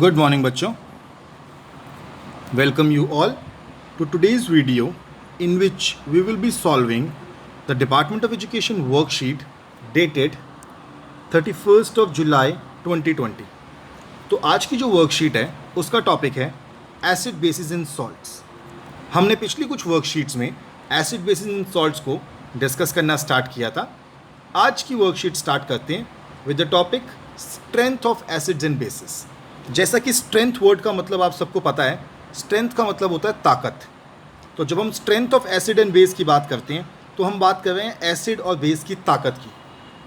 Good morning बच्चों. Welcome you all to today's video in which we will be solving the Department of Education worksheet dated 31st of July 2020. तो आज की जो worksheet है उसका topic है acid basis इन salts. हमने पिछली कुछ वर्कशीट्स में एसिड बेसिस इन सॉल्ट्स को डिस्कस करना स्टार्ट किया था. आज की वर्कशीट स्टार्ट करते हैं with the topic strength of acids and basis. जैसा कि स्ट्रेंथ वर्ड का मतलब आप सबको पता है, स्ट्रेंथ का मतलब होता है ताकत. तो जब हम strength of acid and base की बात करते हैं तो हम बात कर रहे हैं एसिड और बेस की ताकत की.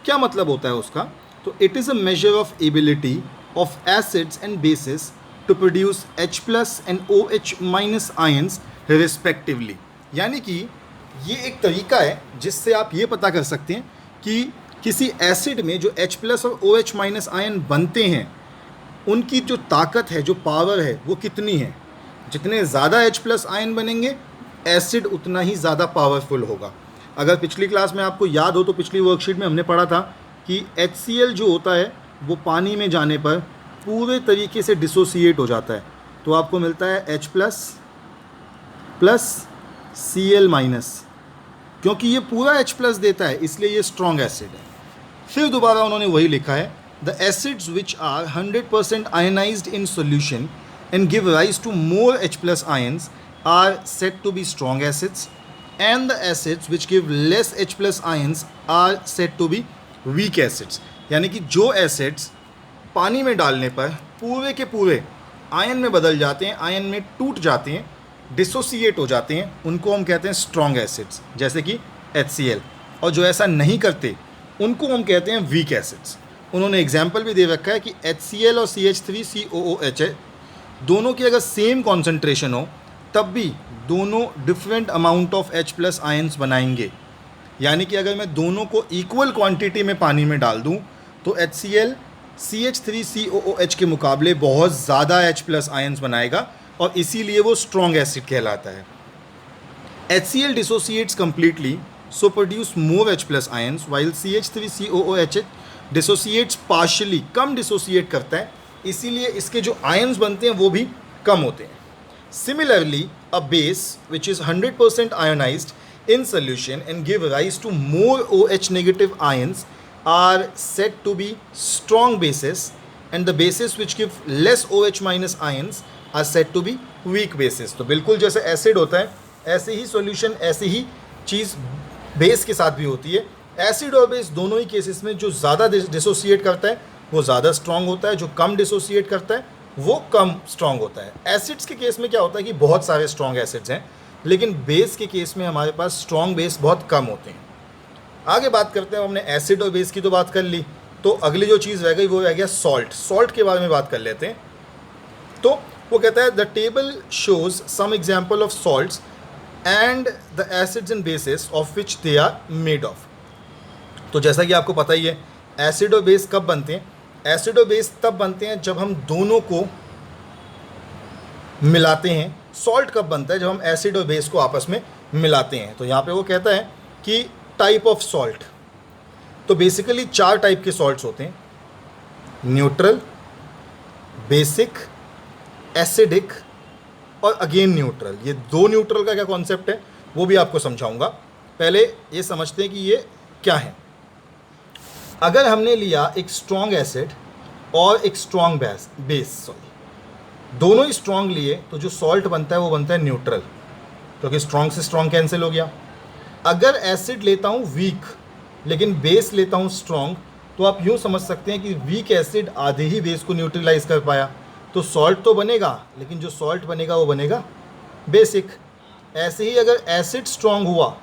क्या मतलब होता है उसका? तो it is a measure of ability of acids and bases to produce H+ and OH- ions respectively. यानी कि ये एक तरीका है जिससे आप ये पता कर सकते हैं कि किसी एसिड में जो H+ और OH- आयन बनते हैं उनकी जो ताकत है, जो पावर है, वो कितनी है. जितने ज़्यादा H+ आयन बनेंगे एसिड उतना ही ज़्यादा पावरफुल होगा. अगर पिछली क्लास में आपको याद हो तो पिछली वर्कशीट में हमने पढ़ा था कि HCl जो होता है वो पानी में जाने पर पूरे तरीके से डिसोसिएट हो जाता है. तो आपको मिलता है H+ प्लस Cl-, क्योंकि ये पूरा H+ देता है इसलिए ये स्ट्रॉन्ग एसिड है. फिर दोबारा उन्होंने वही लिखा है, the acids which are 100% ionized in solution and give rise to more H+ ions are said to be strong acids, and the acids which give less H+ ions are said to be weak acids. यानी कि जो acids पानी में डालने पर पूरे के पूरे आयन में बदल जाते हैं, आयन में टूट जाते हैं, डिसोसिएट हो जाते हैं, उनको हम कहते हैं स्ट्रॉन्ग एसिड्स, जैसे कि HCl. और जो ऐसा नहीं करते उनको हम कहते हैं वीक एसिड्स. उन्होंने एग्जाम्पल भी दे रखा है कि HCl और CH3COOH दोनों की अगर सेम कॉन्सेंट्रेशन हो तब भी दोनों different amount of H+ ions बनाएंगे. यानी कि अगर मैं दोनों को इक्वल क्वांटिटी में पानी में डाल दूं तो HCl CH3COOH के मुकाबले बहुत ज़्यादा H+ आयंस बनाएगा और इसीलिए वो स्ट्रॉन्ग एसिड कहलाता है. HCl dissociates completely so produce more H+ ions while CH3COOH dissociates partially, कम डिसोसिएट करता है, इसीलिए इसके जो आयंस बनते हैं वो भी कम होते हैं. Similarly a base which is 100% ionised in solution and give rise to more OH- ions are said to be strong bases, and the bases which give less OH- ions are said to be weak bases. तो बिल्कुल जैसे acid होता है ऐसे ही solution, ऐसी ही चीज़ base के साथ भी होती है. एसिड और बेस दोनों ही केसेस में जो ज़्यादा डिसोसिएट करता है वो ज़्यादा स्ट्रॉन्ग होता है, जो कम डिसोसिएट करता है वो कम स्ट्रॉन्ग होता है. एसिड्स के केस में क्या होता है कि बहुत सारे स्ट्रॉन्ग एसिड्स हैं, लेकिन बेस के केस में हमारे पास स्ट्रॉन्ग बेस बहुत कम होते हैं. आगे बात करते हैं. हमने एसिड और बेस की तो बात कर ली, तो अगली जो चीज़ रह गई वो रह गया सॉल्ट. सॉल्ट के बारे में बात कर लेते हैं. तो वो कहता है the table shows some example of salts and the acids and bases of which they are made of. तो जैसा कि आपको पता ही है एसिड और बेस कब बनते हैं. एसिड और बेस तब बनते हैं जब हम दोनों को मिलाते हैं. सॉल्ट कब बनता है? जब हम एसिड और बेस को आपस में मिलाते हैं. तो यहाँ पे वो कहता है कि टाइप ऑफ सॉल्ट. तो बेसिकली 4 टाइप के सॉल्ट्स होते हैं, न्यूट्रल, बेसिक, एसिडिक और अगेन न्यूट्रल. ये 2 न्यूट्रल का क्या कॉन्सेप्ट है वो भी आपको समझाऊंगा. पहले ये समझते हैं कि ये क्या है. अगर हमने लिया एक स्ट्रॉन्ग एसिड और एक स्ट्रॉन्ग बेस, दोनों ही स्ट्रॉन्ग लिए तो जो सॉल्ट बनता है वो बनता है न्यूट्रल, क्योंकि स्ट्रॉन्ग से स्ट्रॉन्ग कैंसिल हो गया. अगर एसिड लेता हूँ वीक लेकिन बेस लेता हूँ स्ट्रॉन्ग, तो आप यूँ समझ सकते हैं कि वीक एसिड आधे ही बेस को न्यूट्रलाइज कर पाया, तो सॉल्ट तो बनेगा लेकिन जो सॉल्ट बनेगा वो बनेगा बेसिक. ऐसे ही अगर एसिड स्ट्रॉन्ग हुआ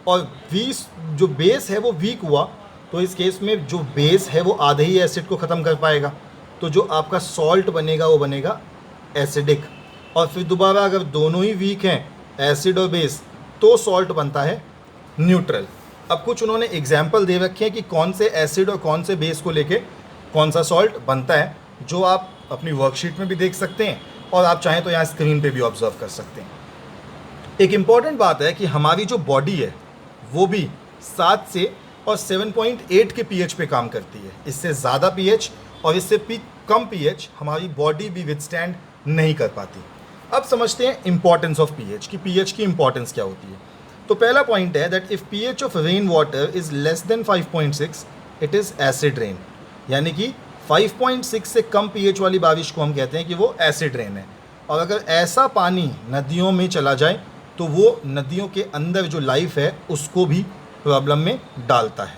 और जो बेस है वो वीक हुआ, तो इस केस में जो बेस है वो आधे ही एसिड को ख़त्म कर पाएगा, तो जो आपका सॉल्ट बनेगा वो बनेगा एसिडिक. और फिर दोबारा अगर दोनों ही वीक हैं एसिड और बेस तो सॉल्ट बनता है न्यूट्रल. अब कुछ उन्होंने एग्जाम्पल दे रखे हैं कि कौन से एसिड और कौन से बेस को लेके कौन सा सॉल्ट बनता है, जो आप अपनी वर्कशीट में भी देख सकते हैं और आप चाहें तो यहाँ स्क्रीन पे भी ऑब्जर्व कर सकते हैं. एक इम्पॉर्टेंट बात है कि हमारी जो बॉडी है वो भी 7 से और 7.8 के pH पे काम करती है. इससे ज़्यादा pH और इससे कम पीएच हमारी बॉडी भी विथस्टैंड नहीं कर पाती। अब समझते हैं इंपॉर्टेंस ऑफ पीएच कि पीएच की इंपॉर्टेंस क्या होती है। तो पहला पॉइंट है that if pH of rain water is less than 5.6 it is acid rain, यानी कि 5.6 से कम पीएच वाली बारिश को हम कहते हैं कि वो एसिड रेन है। और अगर ऐसा पानी नदियों में चला जाए तो वो नदियों के अंदर जो लाइफ है उसको भी प्रॉब्लम में डालता है।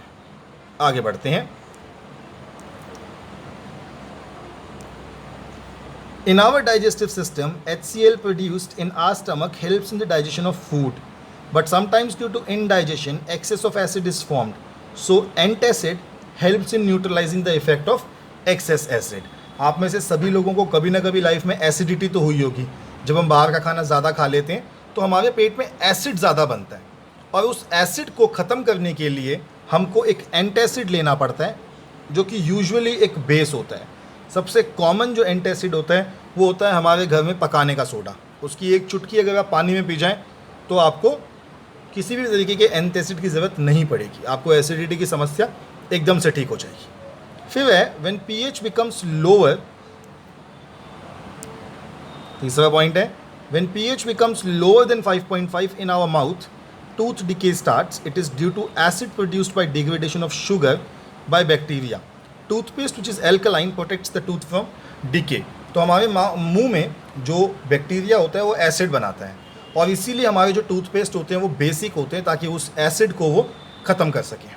आगे बढ़ते हैं। In our digestive system, HCl produced in our stomach helps in the digestion of food, but sometimes due to indigestion, excess of acid is formed. So antacid helps in neutralizing the effect of excess acid. आप में से सभी लोगों को कभी ना कभी life में एसिडिटी तो हुई होगी। जब हम बाहर का खाना ज़्यादा खा लेते हैं तो हमारे पेट में एसिड ज़्यादा बनता है, और उस एसिड को ख़त्म करने के लिए हमको एक एंटासिड लेना पड़ता है, जो कि यूजुअली एक बेस होता है। सबसे कॉमन जो एंटासिड होता है वो होता है हमारे घर में पकाने का सोडा। उसकी एक चुटकी अगर आप पानी में पी जाएं तो आपको किसी भी तरीके के एंटासिड की ज़रूरत नहीं पड़ेगी, आपको एसिडिटी की समस्या एकदम से ठीक हो जाएगी। फिर है व्हेन पीएच बिकम्स लोअर, तीसरा पॉइंट है when pH becomes lower than 5.5 in our mouth tooth decay starts, it is due to acid produced by degradation of sugar by bacteria. Toothpaste which is alkaline protects the tooth from decay. तो हमारे मुंह में जो bacteria होता है वो acid बनाता है, और इसीलिए हमारे जो टूथपेस्ट होते हैं वो बेसिक होते हैं ताकि उस एसिड को वो ख़त्म कर सकें।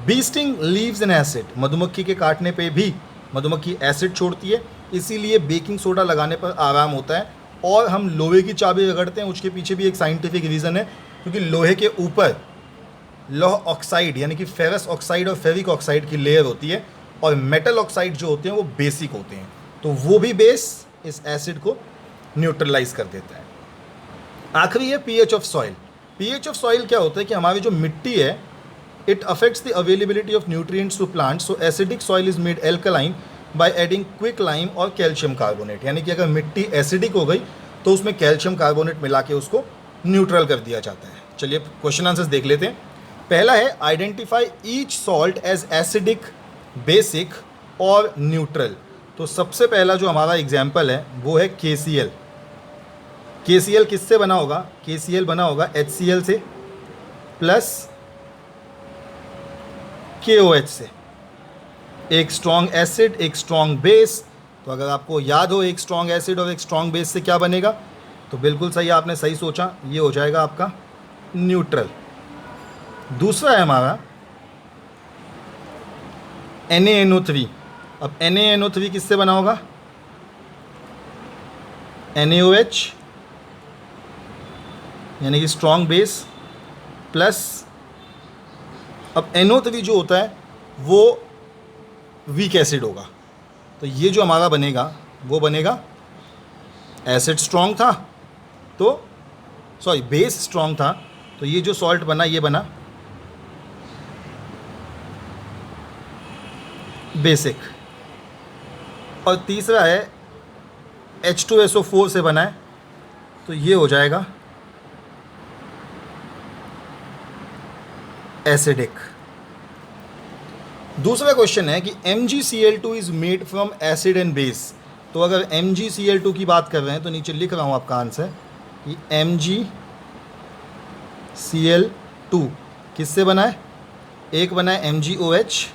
Bee sting leaves an acid, मधुमक्खी के काटने पे भी मधुमक्खी एसिड छोड़ती है, इसीलिए बेकिंग सोडा लगाने पर आराम होता है। और हम लोहे की चाबी रगड़ते हैं, उसके पीछे भी एक साइंटिफिक रीज़न है, क्योंकि लोहे के ऊपर लौह ऑक्साइड यानी कि फेरस ऑक्साइड और फेरिक ऑक्साइड की लेयर होती है, और मेटल ऑक्साइड जो होते हैं वो बेसिक होते हैं, तो वो भी बेस इस एसिड को न्यूट्रलाइज कर देता है। आखिरी है pH of soil. PH of soil क्या होता है कि हमारी जो मिट्टी है it affects the availability of nutrients to plants, so acidic soil is made alkaline by adding quick lime और कैल्शियम कार्बोनेट। यानी कि अगर मिट्टी एसिडिक हो गई तो उसमें कैल्शियम कार्बोनेट मिला के उसको न्यूट्रल कर दिया जाता है। चलिए क्वेश्चन आंसर्स देख लेते हैं। पहला है identify each salt as acidic, basic और न्यूट्रल। तो सबसे पहला जो हमारा एग्जाम्पल है वो है KCl। KCl किससे बना होगा? KCl बना होगा HCl से प्लस KOH से। एक स्ट्रॉन्ग एसिड, एक स्ट्रॉन्ग बेस। तो अगर आपको याद हो एक स्ट्रॉन्ग एसिड और एक स्ट्रॉन्ग बेस से क्या बनेगा, तो बिल्कुल सही, आपने सही सोचा, ये हो जाएगा आपका न्यूट्रल। दूसरा है हमारा NaNO3। अब NaNO3 किससे बना होगा? NaOH यानी कि स्ट्रॉन्ग बेस प्लस, अब NO3 जो होता है वो वीक एसिड होगा। तो ये जो हमारा बनेगा वो बनेगा, एसिड स्ट्रॉन्ग था तो सॉरी बेस स्ट्रॉन्ग था, तो ये जो सॉल्ट बना ये बना बेसिक। और तीसरा है H2SO4 से बना है, तो ये हो जाएगा एसिडिक। दूसरा क्वेश्चन है कि MgCl2 is made from acid and base. तो अगर MgCl2 की बात कर रहे हैं तो नीचे लिख रहा हूँ आपका आंसर कि MgCl2 किससे बना है? एक बना है MgOH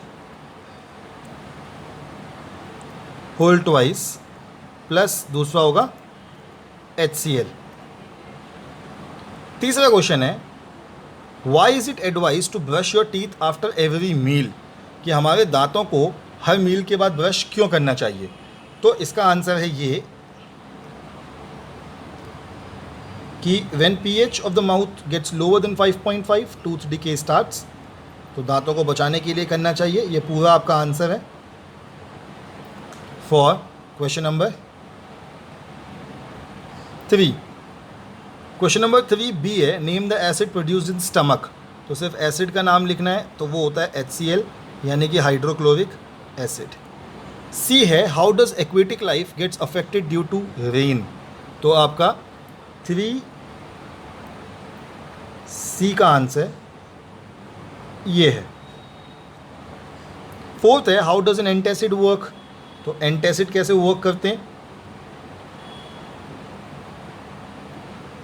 होल ट्वाइस प्लस दूसरा होगा HCl। तीसरा क्वेश्चन है why is it advise to brush your teeth after every meal, कि हमारे दांतों को हर मील के बाद ब्रश क्यों करना चाहिए? तो इसका आंसर है ये कि when pH of the mouth gets lower than 5.5 tooth decay starts. तो दांतों को बचाने के लिए करना चाहिए। ये पूरा आपका आंसर है for question number 3। Question number 3B है name the acid produced in stomach. तो सिर्फ एसिड का नाम लिखना है, तो वो होता है HCl यानी कि हाइड्रोक्लोरिक एसिड। C है how does aquatic life gets affected due to rain. तो आपका 3C का आंसर ये है। फोर्थ है how does an antacid work. तो एंटासिड कैसे वर्क करते हैं?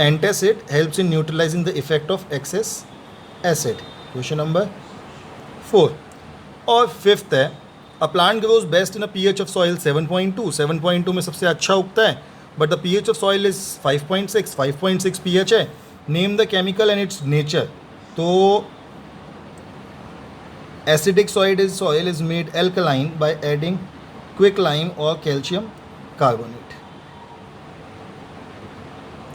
Antacid helps in neutralizing the effect of excess acid. Question number 4। और फिफ्थ है, a plant grows best in a pH of soil 7.2। 7.2 में सबसे अच्छा उगता है, but the pH of soil is 5.6। 5.6 pH है। Name the chemical and its nature. तो acidic soil is made alkaline by adding quick lime और calcium carbonate.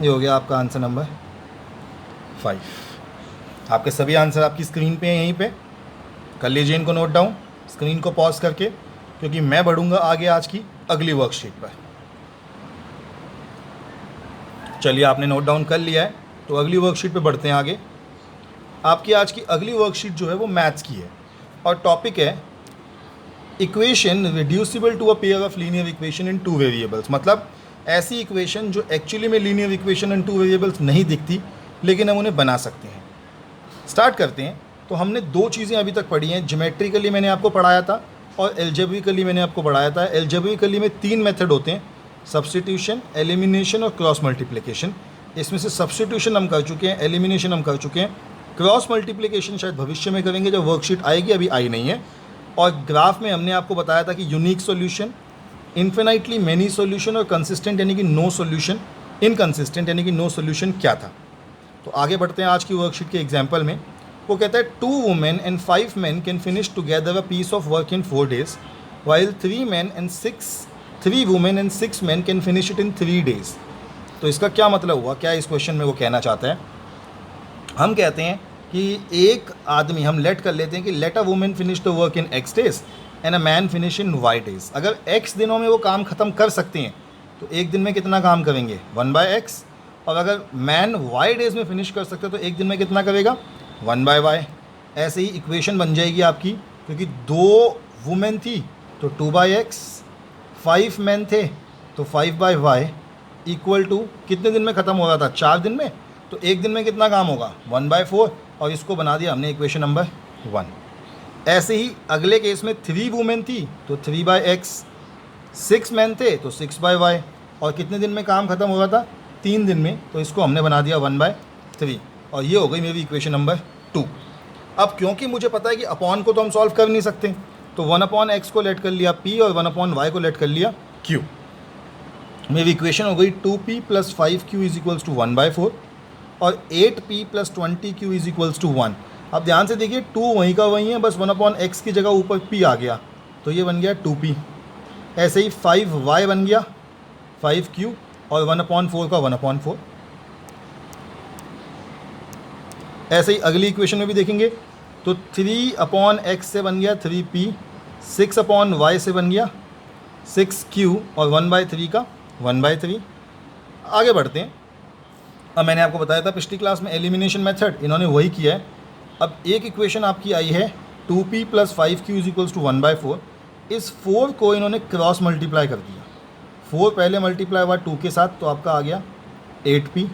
ये हो गया आपका आंसर नंबर 5। आपके सभी आंसर आपकी स्क्रीन पे हैं, यहीं पे कर लीजिए इनको नोट डाउन स्क्रीन को पॉज करके, क्योंकि मैं बढ़ूंगा आगे आज की अगली वर्कशीट पर। चलिए, आपने नोट डाउन कर लिया है तो अगली वर्कशीट पे बढ़ते हैं आगे। आपकी आज की अगली वर्कशीट जो है वो मैथ्स की है और टॉपिक है equation reducible to a pair of linear equation in 2 variables. मतलब ऐसी इक्वेशन जो एक्चुअली में लीनियर इक्वेशन इन 2 वेरिएबल्स नहीं दिखती, लेकिन हम उन्हें बना सकते हैं। स्टार्ट करते हैं। तो हमने 2 चीज़ें अभी तक पढ़ी हैं। ज्योमेट्रिकली मैंने आपको पढ़ाया था और एल्जेब्रिकली मैंने आपको पढ़ाया था। एल्जेब्रिकली में 3 मेथड होते हैं, सब्स्टिट्यूशन, एलिमिनेशन और क्रॉस मल्टीप्लिकेशन। इसमें से सब्स्टिट्यूशन हम कर चुके हैं, एलिमिनेशन हम कर चुके हैं, क्रॉस मल्टीप्लिकेशन शायद भविष्य में करेंगे जब वर्कशीट आएगी, अभी आई नहीं है। और ग्राफ में हमने आपको बताया था कि unique solution, infinitely many solution और कंसिस्टेंट यानी कि नो सॉल्यूशन, इनकंसिस्टेंट यानी कि नो सॉल्यूशन क्या था। तो आगे बढ़ते हैं आज की वर्कशीट के एग्जाम्पल में। वो कहता है 2 women and 5 men can finish together a piece of work in 4 days, while 3 women and 6 men can finish it in 3 days। तो इसका क्या मतलब हुआ, क्या इस क्वेश्चन में वो कहना चाहता है? हम कहते हैं कि एक आदमी, हम लेट कर लेते हैं कि let a women finish the work in X days and a man finish in Y days। अगर X दिनों में वो काम ख़त्म कर सकते हैं तो एक दिन में कितना काम करेंगे, 1/x। और अगर मैन Y days में फिनिश कर सकते हैं तो एक दिन में कितना करेगा, 1/y। ऐसे ही इक्वेशन बन जाएगी आपकी, क्योंकि 2 वुमेन थी तो 2/x, 5 men थे तो 5/y इक्वल टू कितने दिन में ख़त्म हो रहा था, 4 दिन में। तो एक दिन में कितना काम होगा, 1/4। और इसको बना दिया हमने इक्वेशन नंबर 1। ऐसे ही अगले केस में 3 वुमेन थी तो 3/x, 6 men थे तो 6/y। और कितने दिन में काम ख़त्म हो रहा था, 3 दिन में। तो इसको हमने बना दिया 1/3। और ये हो गई मेरी इक्वेशन नंबर 2। अब क्योंकि मुझे पता है कि अपॉन को तो हम सॉल्व कर नहीं सकते, तो 1/x को लेट कर लिया p और 1/y को लेट कर लिया q। मेरी इक्वेशन हो गई 2p + 5q = 1/4 और 8p + 20q = 1। अब ध्यान से देखिए, 2 वहीं का वहीं है, बस 1/x की जगह ऊपर p आ गया तो ये बन गया 2p। ऐसे ही 5y बन गया 5q और 1/4 का 1/4। ऐसे ही अगली इक्वेशन में भी देखेंगे तो 3/x से बन गया 3p, 6/y से बन गया 6q और 1/3 का 1/3। आगे बढ़ते हैं। अब मैंने आपको बताया था पिछली क्लास में एलिमिनेशन मेथड, इन्होंने वही किया है। अब एक इक्वेशन आपकी आई है 2p + 5q = 1/4। इस 4 को इन्होंने क्रॉस मल्टीप्लाई कर दिया। 4 पहले मल्टीप्लाई हुआ 2 के साथ तो आपका आ गया 8p,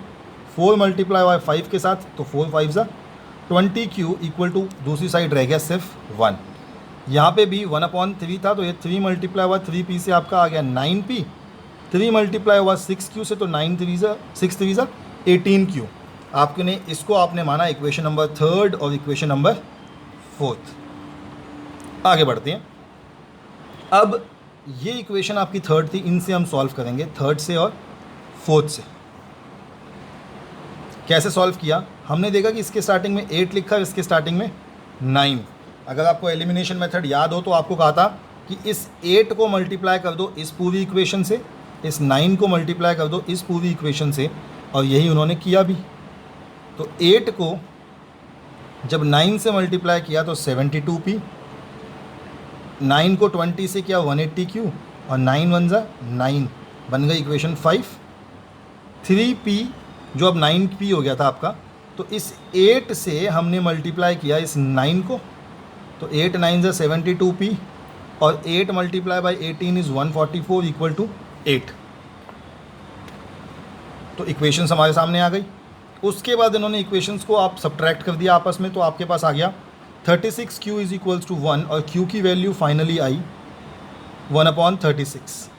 4 मल्टीप्लाई हुआ 5 के साथ तो 4 5 20q इक्वल टू दूसरी साइड रह गया सिर्फ 1। यहाँ पे भी 1/3 था तो ये 3 मल्टीप्लाई हुआ 3p से आपका आ गया 9p, 3 मल्टीप्लाई हुआ 6q से तो 6 3 18q। आपने इसको आपने माना इक्वेशन नंबर 3 और इक्वेशन नंबर 4। आगे बढ़ते हैं। अब ये इक्वेशन आपकी 3 थी, इनसे हम सॉल्व करेंगे 3 से और 4 से। कैसे सॉल्व किया, हमने देखा कि इसके स्टार्टिंग में 8 लिखा है, इसके स्टार्टिंग में 9। अगर आपको एलिमिनेशन मेथड याद हो तो आपको कहा था कि इस 8 को मल्टीप्लाई कर दो इस पूरी इक्वेशन से, इस 9 को मल्टीप्लाई कर दो इस पूरी इक्वेशन से, और यही उन्होंने किया भी। तो 8 को जब 9 से मल्टीप्लाई किया तो 72p, 9 को 20 से किया 180q और 9 1 9 बन गई इक्वेशन 5। 3p जो अब 9p हो गया था आपका, तो इस 8 से हमने मल्टीप्लाई किया इस 9 को, तो 8 9 72p और 8 multiply by 18 is 144 equal to 8। तो इक्वेशंस हमारे सामने आ गई। उसके बाद इन्होंने इक्वेशंस को आप सब्ट्रैक्ट कर दिया आपस में, तो आपके पास आ गया 36q = 1 और q की वैल्यू फाइनली आई 1/36।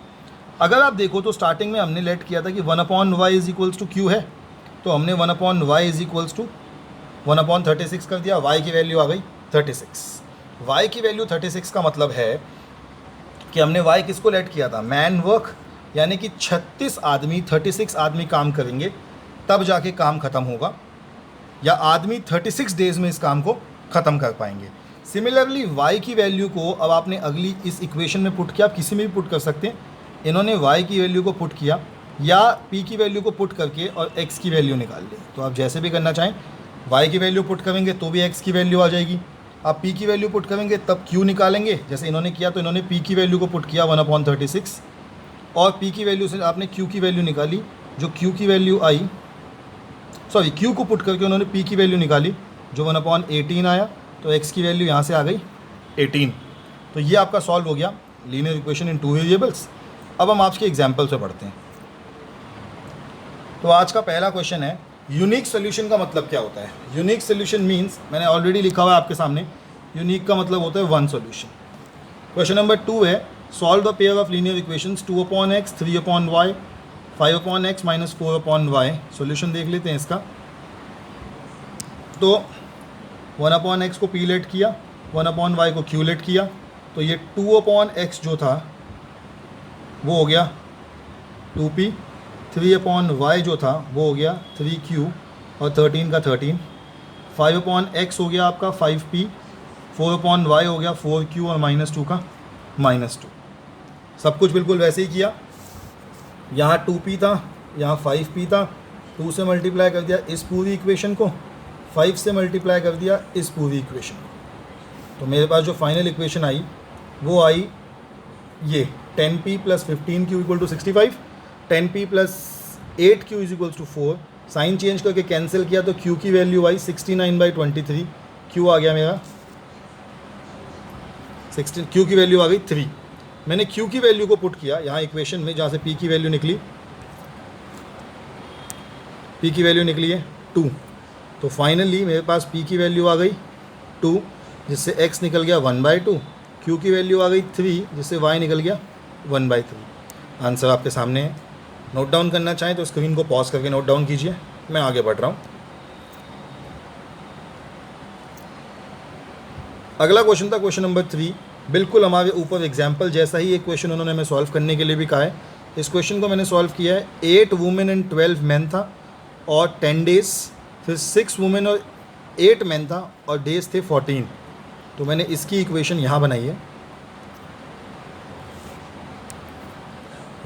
अगर आप देखो तो स्टार्टिंग में हमने लेट किया था कि 1/y is equals to Q है, तो हमने 1/y इज इक्वल्स टू 1/36 कर दिया। y की वैल्यू आ गई 36। y की वैल्यू 36 का मतलब है कि हमने y किसको लेट किया था, मैन वर्क, यानी कि 36 आदमी काम करेंगे तब जाके काम ख़त्म होगा, या आदमी 36 डेज में इस काम को ख़त्म कर पाएंगे। सिमिलरली y की वैल्यू को अब आपने अगली इस इक्वेशन में पुट किया, आप किसी में भी पुट कर सकते हैं। इन्होंने y की वैल्यू को पुट किया या p की वैल्यू को पुट करके और x की वैल्यू निकाल ली, तो आप जैसे भी करना चाहें। y की वैल्यू पुट करेंगे तो भी x की वैल्यू आ जाएगी, आप p की वैल्यू पुट करेंगे तब q निकालेंगे, जैसे इन्होंने किया। तो इन्होंने p की वैल्यू को पुट किया 1/36 और p की वैल्यू से आपने q की वैल्यू निकाली, जो q की वैल्यू आई, सॉरी q को पुट करके उन्होंने p की वैल्यू निकाली जो 1/18 आया, तो x की वैल्यू यहाँ से आ गई 18। तो ये आपका सॉल्व हो गया लीनियर इक्वेशन इन 2 वेरिएबल्स। अब हम आपके एग्जाम्पल से पढ़ते हैं। तो आज का पहला क्वेश्चन है, यूनिक सोल्यूशन का मतलब क्या होता है। यूनिक सोल्यूशन मीन्स, मैंने ऑलरेडी लिखा हुआ है आपके सामने, यूनिक का मतलब होता है वन सोल्यूशन। क्वेश्चन नंबर 2 है, solve the pair of linear equations 2/x 3/y 5/x minus 4/y। Solution देख लेते हैं इसका। तो 1/x को p लेट किया, 1/y को q लेट किया, तो ये 2/x जो था वो हो गया 2p, 3/y जो था वो हो गया 3q और 13 का 13, 5/x हो गया आपका 5p, 4/y हो गया 4q और -2 का -2। सब कुछ बिल्कुल वैसे ही किया। यहाँ 2p था, यहाँ 5p था, 2 से मल्टीप्लाई कर दिया इस पूरी इक्वेशन को, 5 से मल्टीप्लाई कर दिया इस पूरी इक्वेशन को। तो मेरे पास जो फाइनल इक्वेशन आई वो आई ये 10p + 15q = 65, 10p + 8q = 4। Sign change करके कैंसिल किया तो q की वैल्यू आई 69/23, q आ गया मेरा 16, q की वैल्यू आ गई 3। मैंने q की वैल्यू को पुट किया यहाँ इक्वेशन में, जहाँ से p की वैल्यू निकली, p की वैल्यू निकली है 2। तो फाइनली मेरे पास p की वैल्यू आ गई 2, जिससे x निकल गया 1/2, q की वैल्यू आ गई 3, जिससे y निकल गया 1/3। आंसर आपके सामने है। नोट डाउन करना चाहें तो स्क्रीन को पॉज करके नोट डाउन कीजिए, मैं आगे बढ़ रहा हूँ। अगला क्वेश्चन था क्वेश्चन नंबर 3, बिल्कुल हमारे ऊपर एग्जाम्पल जैसा ही एक क्वेश्चन उन्होंने हमें सॉल्व करने के लिए भी कहा है। इस क्वेश्चन को मैंने सॉल्व किया है। 8 वुमेन एंड 12 मैन था और 10 डेज, फिर 6 वुमेन और 8 मैन था और डेज थे 14। तो मैंने इसकी इक्वेशन यहाँ बनाई है।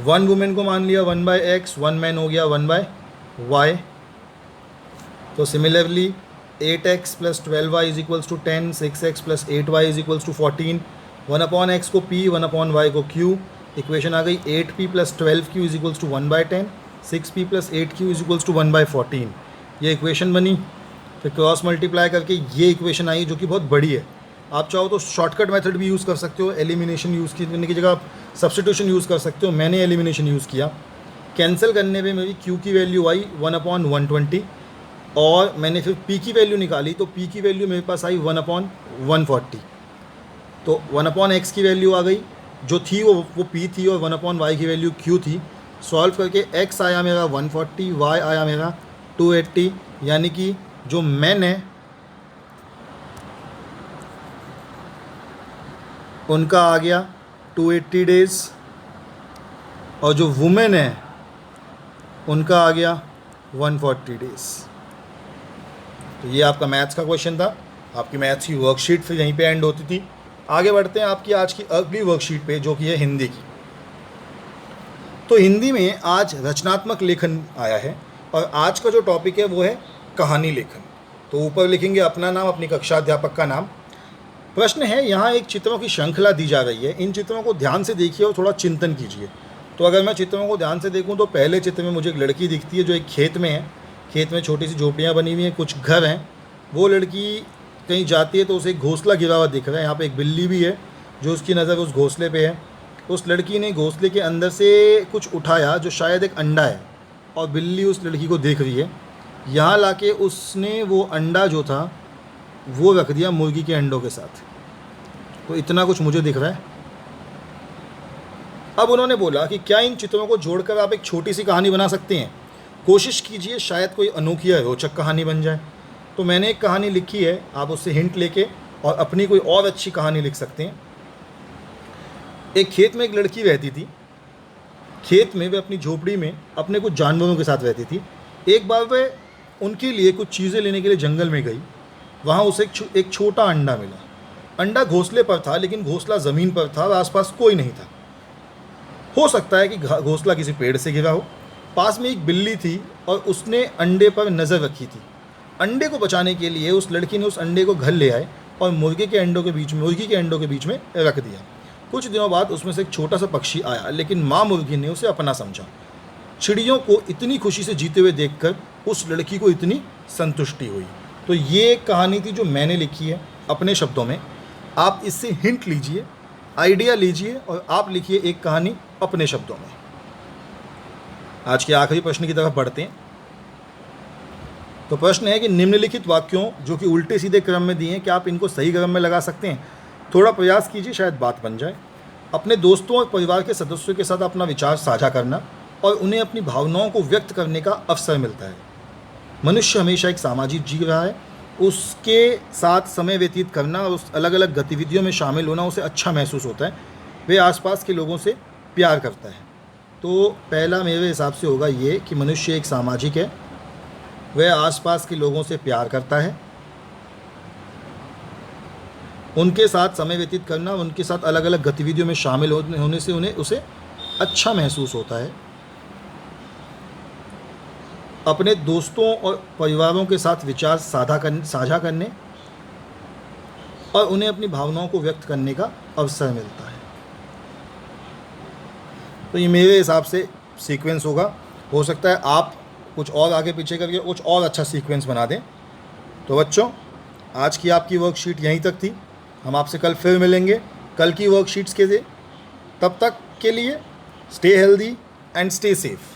1 वुमेन को मान लिया 1/x, 1 मैन हो गया 1/y। तो similarly 8x + 12y = 10, 6x + 8y = 14, 1/x को p, 1/y को q। इक्वेशन आ गई 8p + 12q = 1/10, 6p + 8q = 1/14। ये इक्वेशन बनी। फिर क्रॉस मल्टीप्लाई करके ये इक्वेशन आई जो कि बहुत बड़ी है। आप चाहो तो शॉर्टकट मेथड भी यूज़ कर सकते हो, एलिमिनेशन यूज़ करने की जगह आप सब्स्टिट्यूशन यूज़ कर सकते हो। मैंने एलिमिनेशन यूज़ किया। कैंसिल करने में मेरी q की वैल्यू आई 1/120 और मैंने फिर p की वैल्यू निकाली, तो p की वैल्यू मेरे पास आई 1/140। तो 1/x की वैल्यू आ गई जो थी वो p थी और 1/y की वैल्यू q थी। सॉल्व करके x आया मेरा 140, y आया मेरा 280, यानी कि जो मैन है उनका आ गया 280 डेज़ और जो वुमेन है उनका आ गया 140 डेज़। तो ये आपका मैथ्स का क्वेश्चन था। आपकी मैथ्स की वर्कशीट फिर यहीं पे एंड होती थी। आगे बढ़ते हैं आपकी आज की अगली वर्कशीट पे, जो कि है हिंदी की। तो हिंदी में आज रचनात्मक लेखन आया है और आज का जो टॉपिक है वो है कहानी लेखन। तो ऊपर लिखेंगे अपना नाम, अपनी कक्षा अध्यापक का नाम। प्रश्न है, यहाँ एक चित्रों की श्रृंखला दी जा रही है, इन चित्रों को ध्यान से देखिए और थोड़ा चिंतन कीजिए। तो अगर मैं चित्रों को ध्यान से देखूँ तो पहले चित्र में मुझे एक लड़की दिखती है जो एक खेत में है। खेत में छोटी सी झोपड़ियाँ बनी हुई हैं, कुछ घर हैं। वो लड़की कहीं जाती है तो उसे एक घोंसला गिरा हुआ दिख रहा है। यहाँ पे एक बिल्ली भी है जो उसकी नज़र उस घोंसले पे है। उस लड़की ने घोंसले के अंदर से कुछ उठाया जो शायद एक अंडा है और बिल्ली उस लड़की को देख रही है। यहाँ लाके उसने वो अंडा जो था वो रख दिया मुर्गी के अंडों के साथ। तो इतना कुछ मुझे दिख रहा है। अब उन्होंने बोला कि क्या इन चित्रों को जोड़कर आप एक छोटी सी कहानी बना सकते हैं? कोशिश कीजिए, शायद कोई अनोखी या रोचक कहानी बन जाए। तो मैंने एक कहानी लिखी है, आप उससे हिंट लेके और अपनी कोई और अच्छी कहानी लिख सकते हैं। एक खेत में एक लड़की रहती थी। खेत में वे अपनी झोपड़ी में अपने कुछ जानवरों के साथ रहती थी। एक बार वे उनके लिए कुछ चीज़ें लेने के लिए जंगल में गई। वहाँ उसे एक छोटा अंडा मिला। अंडा घोंसले पर था, लेकिन घोंसला ज़मीन पर था और आसपास कोई नहीं था। हो सकता है कि घोंसला किसी पेड़ से गिरा हो। पास में एक बिल्ली थी और उसने अंडे पर नज़र रखी थी। अंडे को बचाने के लिए उस लड़की ने उस अंडे को घर ले आए और मुर्गी के अंडों के बीच में रख दिया। कुछ दिनों बाद उसमें से एक छोटा सा पक्षी आया, लेकिन माँ मुर्गी ने उसे अपना समझा। चिड़ियों को इतनी खुशी से जीते हुए देखकर उस लड़की को इतनी संतुष्टि हुई। तो ये कहानी थी जो मैंने लिखी है अपने शब्दों में। आप इससे हिंट लीजिए, आइडिया लीजिए और आप लिखिए एक कहानी अपने शब्दों में। आज के आखिरी प्रश्न की तरफ बढ़ते हैं। तो प्रश्न है कि निम्नलिखित वाक्यों जो कि उल्टे सीधे क्रम में दिए हैं, क्या आप इनको सही क्रम में लगा सकते हैं? थोड़ा प्रयास कीजिए, शायद बात बन जाए। अपने दोस्तों और परिवार के सदस्यों के साथ अपना विचार साझा करना और उन्हें अपनी भावनाओं को व्यक्त करने का अवसर मिलता है। मनुष्य हमेशा एक सामाजिक जीव रहा है। उसके साथ समय व्यतीत करना और उस अलग अलग गतिविधियों में शामिल होना उसे अच्छा महसूस होता है। वे आसपास के लोगों से प्यार करता है। तो पहला मेरे हिसाब से होगा ये कि मनुष्य एक सामाजिक है। वह आसपास के लोगों से प्यार करता है। उनके साथ समय व्यतीत करना, उनके साथ अलग अलग गतिविधियों में शामिल होने से उसे अच्छा महसूस होता है। अपने दोस्तों और परिवारों के साथ विचार साझा करने और उन्हें अपनी भावनाओं को व्यक्त करने का अवसर मिलता है। तो ये मेरे हिसाब से सीक्वेंस होगा। हो सकता है आप कुछ और आगे पीछे करके कुछ और अच्छा सीक्वेंस बना दें। तो बच्चों, आज की आपकी वर्कशीट यहीं तक थी। हम आपसे कल फिर मिलेंगे कल की वर्कशीट्स के लिए। तब तक के लिए stay healthy and stay safe.